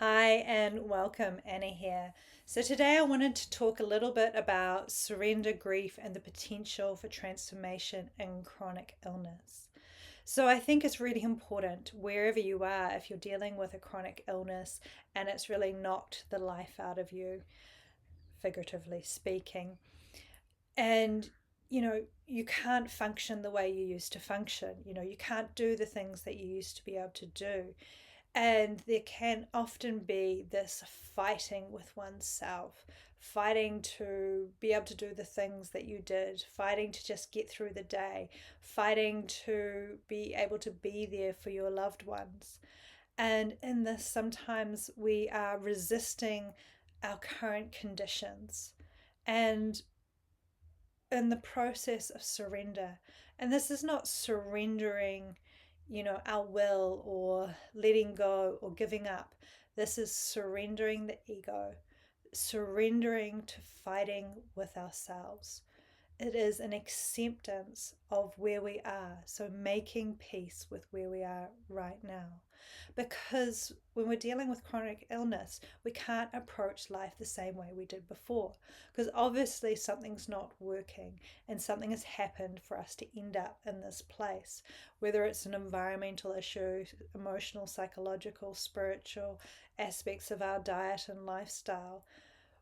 Hi and welcome, Annie here. So, today I wanted to talk a little bit about surrender grief and the potential for transformation in chronic illness. So, I think it's really important wherever you are, if you're dealing with a chronic illness and it's really knocked the life out of you, figuratively speaking, and you can't function the way you used to function. You can't do the things that you used to be able to do. And there can often be this fighting with oneself, fighting to be able to do the things that you did, fighting to just get through the day, fighting to be able to be there for your loved ones. And in this, sometimes we are resisting our current conditions. And in the process of surrender, and this is not surrendering our will or letting go or giving up. This is surrendering the ego, surrendering to fighting with ourselves. It is an acceptance of where we are. So making peace with where we are right now. Because when we're dealing with chronic illness, we can't approach life the same way we did before. Because obviously something's not working and something has happened for us to end up in this place. Whether it's an environmental issue, emotional, psychological, spiritual aspects of our diet and lifestyle,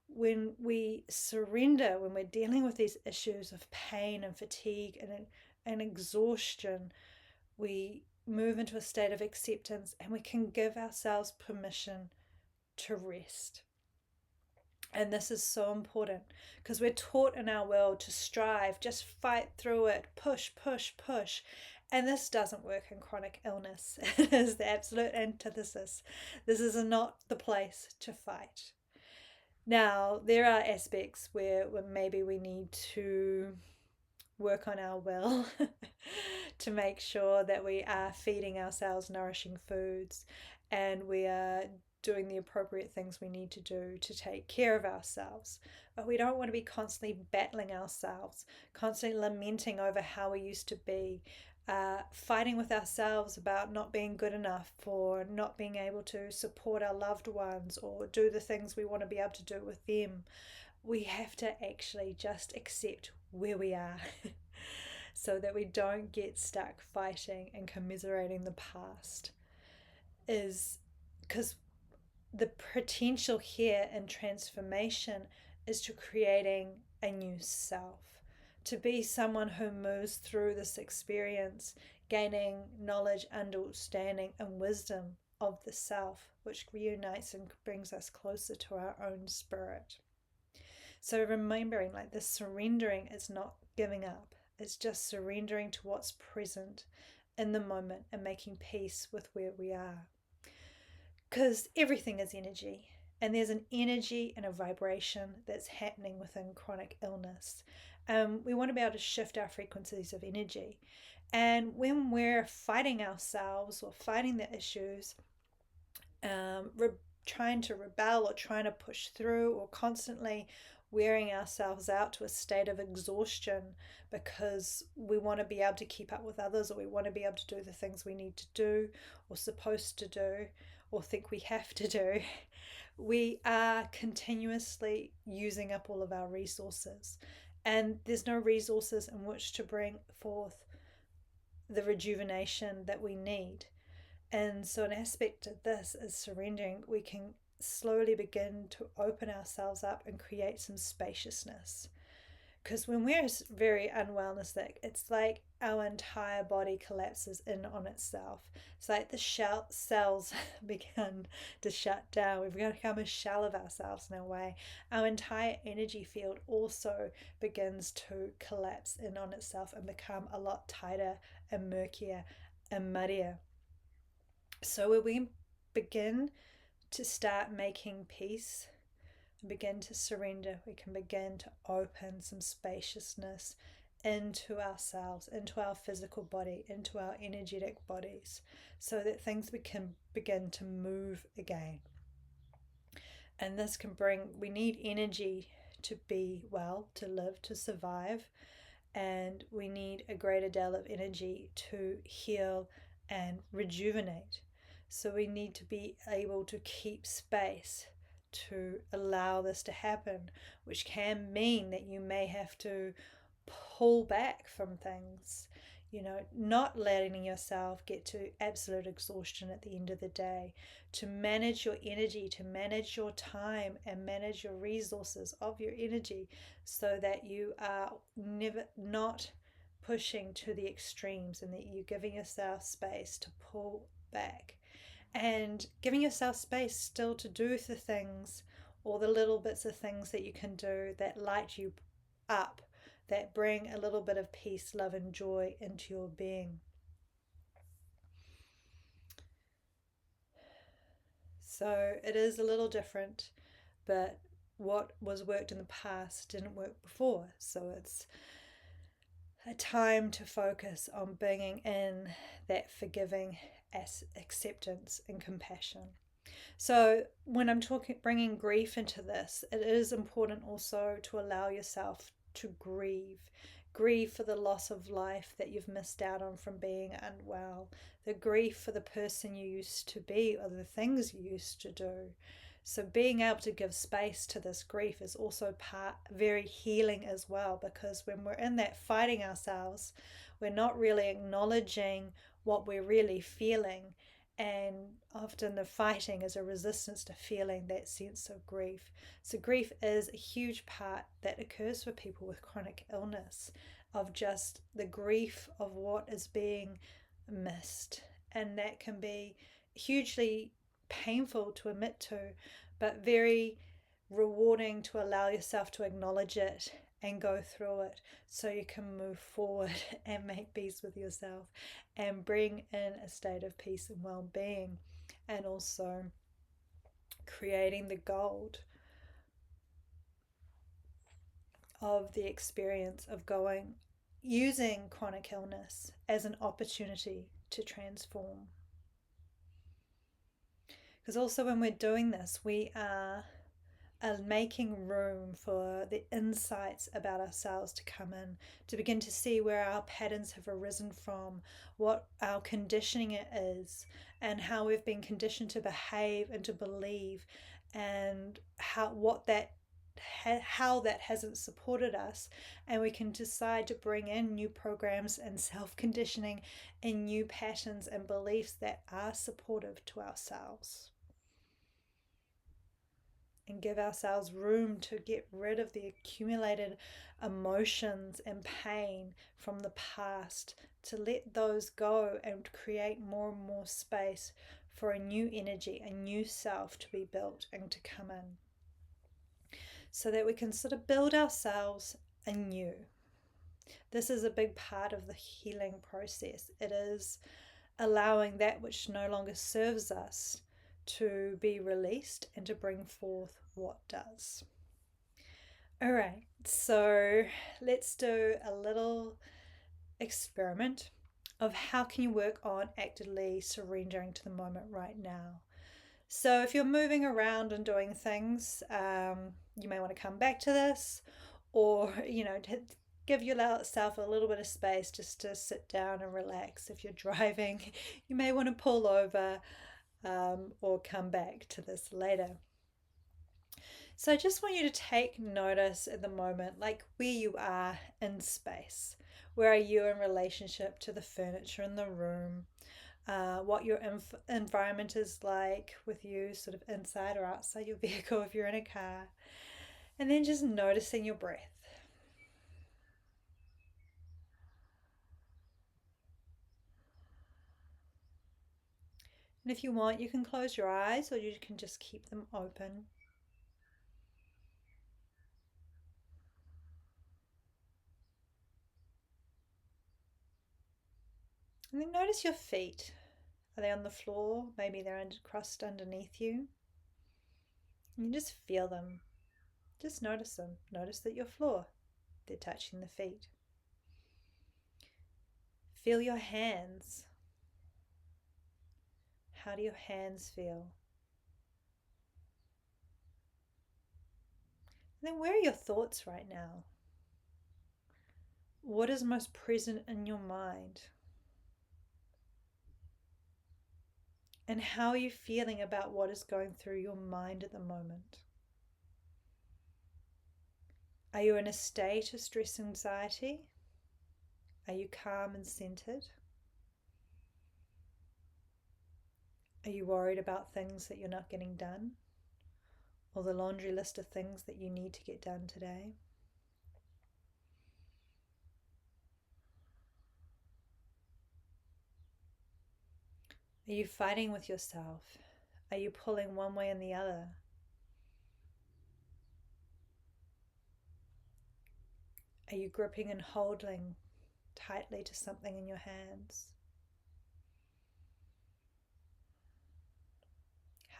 when we surrender, when we're dealing with these issues of pain and fatigue and exhaustion, we move into a state of acceptance and we can give ourselves permission to rest. And this is so important because we're taught in our world to strive, just fight through it, push, push, push. And this doesn't work in chronic illness. It is the absolute antithesis. This is not the place to fight. Now, there are aspects where maybe we need to work on our will to make sure that we are feeding ourselves nourishing foods and we are doing the appropriate things we need to do to take care of ourselves. But we don't want to be constantly battling ourselves, constantly lamenting over how we used to be, fighting with ourselves about not being good enough, for not being able to support our loved ones or do the things we want to be able to do with them. We have to actually just accept where we are so that we don't get stuck fighting and commiserating the past. Is because the potential here in transformation is to creating a new self, to be someone who moves through this experience, gaining knowledge, understanding, and wisdom of the self, which reunites and brings us closer to our own spirit. So remembering, like, this surrendering is not giving up. It's just surrendering to what's present in the moment and making peace with where we are. Because everything is energy, and there's an energy and a vibration that's happening within chronic illness. We want to be able to shift our frequencies of energy. And when we're fighting ourselves or fighting the issues, trying to rebel or trying to push through, or constantly wearing ourselves out to a state of exhaustion because we want to be able to keep up with others, or we want to be able to do the things we need to do or supposed to do or think we have to do, we are continuously using up all of our resources. And there's no resources in which to bring forth the rejuvenation that we need. And so, an aspect of this is surrendering. We can slowly begin to open ourselves up and create some spaciousness. Because when we're very unwellness, it's like our entire body collapses in on itself. It's like the cells begin to shut down. We've become a shell of ourselves in a way. Our entire energy field also begins to collapse in on itself and become a lot tighter and murkier and muddier. So when we begin to start making peace and begin to surrender, we can begin to open some spaciousness into ourselves, into our physical body, into our energetic bodies, so that things can begin to move again. And this can we need energy to be well, to live, to survive, and we need a greater deal of energy to heal and rejuvenate. So we need to be able to keep space to allow this to happen, which can mean that you may have to pull back from things, not letting yourself get to absolute exhaustion at the end of the day, to manage your energy, to manage your time, and manage your resources of your energy so that you are never not pushing to the extremes and that you're giving yourself space to pull back and giving yourself space still to do the things or the little bits of things that you can do that light you up, that bring a little bit of peace, love, and joy into your being. So it is a little different, but what was worked in the past didn't work before. So it's a time to focus on bringing in that forgiving acceptance and compassion. So when I'm talking bringing grief into this, it is important also to allow yourself to grieve for the loss of life that you've missed out on from being unwell, the grief for the person you used to be or the things you used to do. So being able to give space to this grief is also very healing as well, because when we're in that fighting ourselves, we're not really acknowledging what we're really feeling, and often the fighting is a resistance to feeling that sense of grief. So grief is a huge part that occurs for people with chronic illness, of just the grief of what is being missed, and that can be hugely painful to admit to, but very rewarding to allow yourself to acknowledge it and go through it so you can move forward and make peace with yourself and bring in a state of peace and well-being, and also creating the gold of the experience of using chronic illness as an opportunity to transform. Because also when we're doing this, we are making room for the insights about ourselves to come in, to begin to see where our patterns have arisen from, what our conditioning is, and how we've been conditioned to behave and to believe, and how that hasn't supported us, and we can decide to bring in new programs and self-conditioning and new patterns and beliefs that are supportive to ourselves, and give ourselves room to get rid of the accumulated emotions and pain from the past, to let those go and create more and more space for a new energy, a new self to be built and to come in, so that we can sort of build ourselves anew. This is a big part of the healing process. It is allowing that which no longer serves us to be released and to bring forth what does. All right, so let's do a little experiment of how can you work on actively surrendering to the moment right now. So if you're moving around and doing things, you may want to come back to this, or give yourself a little bit of space just to sit down and relax. If you're driving, you may want to pull over, or come back to this later. So I just want you to take notice at the moment, like where you are in space. Where are you in relationship to the furniture in the room? What your environment is like with you, sort of inside or outside your vehicle if you're in a car. And then just noticing your breath. And if you want, you can close your eyes or you can just keep them open. And then notice your feet. Are they on the floor? Maybe they're crossed underneath you. And you just feel them. Just notice them. Notice that your floor, they're touching the feet. Feel your hands. How do your hands feel? And then where are your thoughts right now? What is most present in your mind? And how are you feeling about what is going through your mind at the moment? Are you in a state of stress and anxiety? Are you calm and centered? Are you worried about things that you're not getting done? Or the laundry list of things that you need to get done today? Are you fighting with yourself? Are you pulling one way and the other? Are you gripping and holding tightly to something in your hands?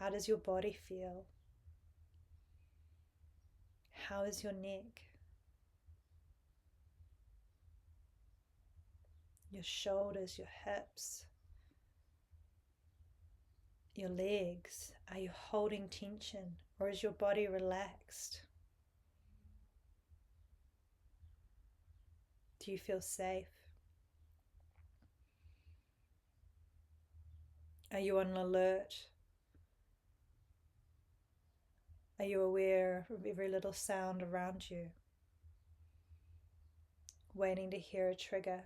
How does your body feel? How is your neck? Your shoulders, your hips, your legs? Are you holding tension, or is your body relaxed? Do you feel safe? Are you on alert? Are you aware of every little sound around you, waiting to hear a trigger?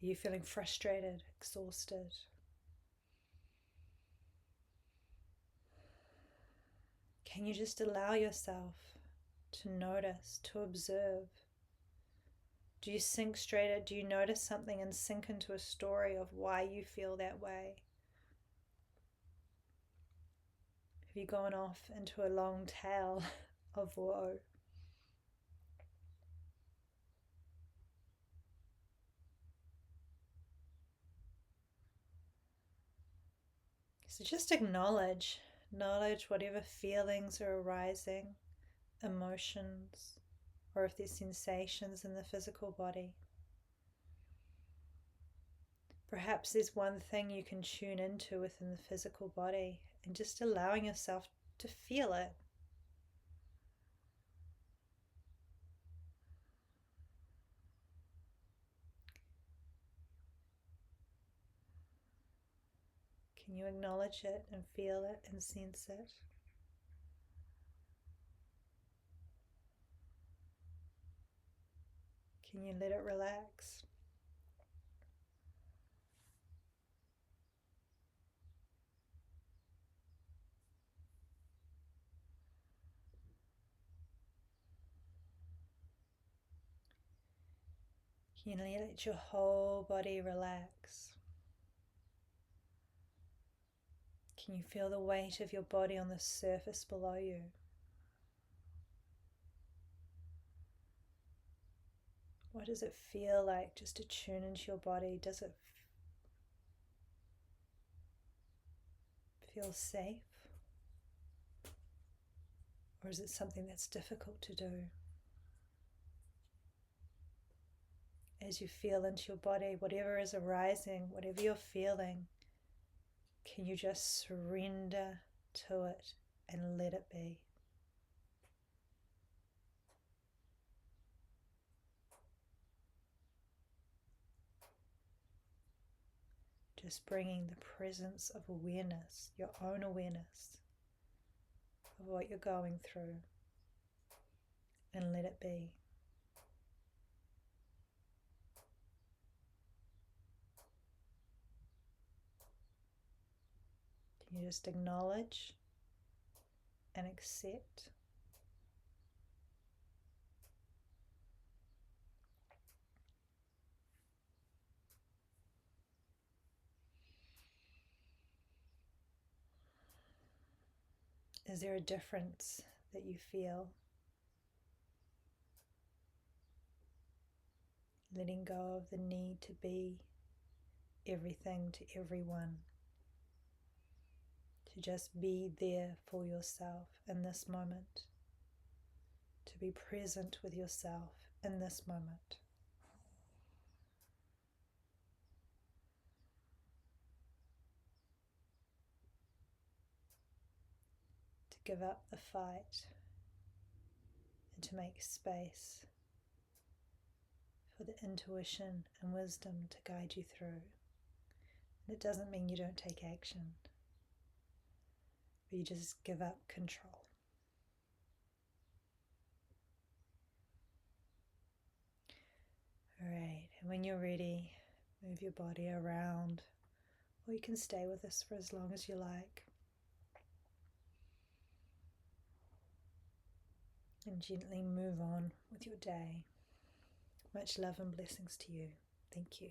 Are you feeling frustrated, exhausted? Can you just allow yourself to notice, to observe? Do you sink straight in? Do you notice something and sink into a story of why you feel that way? Have you gone off into a long tale of woe? So just acknowledge whatever feelings are arising, emotions, or if there's sensations in the physical body. Perhaps there's one thing you can tune into within the physical body and just allowing yourself to feel it. Can you acknowledge it and feel it and sense it? Can you let it relax? Can you let your whole body relax? Can you feel the weight of your body on the surface below you? What does it feel like just to tune into your body? Does it feel safe? Or is it something that's difficult to do? As you feel into your body, whatever is arising, whatever you're feeling, can you just surrender to it and let it be? Just bringing the presence of awareness, your own awareness of what you're going through, and let it be. Can you just acknowledge and accept? Is there a difference that you feel? Letting go of the need to be everything to everyone. To just be there for yourself in this moment. To be present with yourself in this moment. give up the fight and to make space for the intuition and wisdom to guide you through. And it doesn't mean you don't take action, but you just give up control. Alright, and when you're ready, move your body around, or you can stay with us for as long as you like. And gently move on with your day. Much love and blessings to you. Thank you.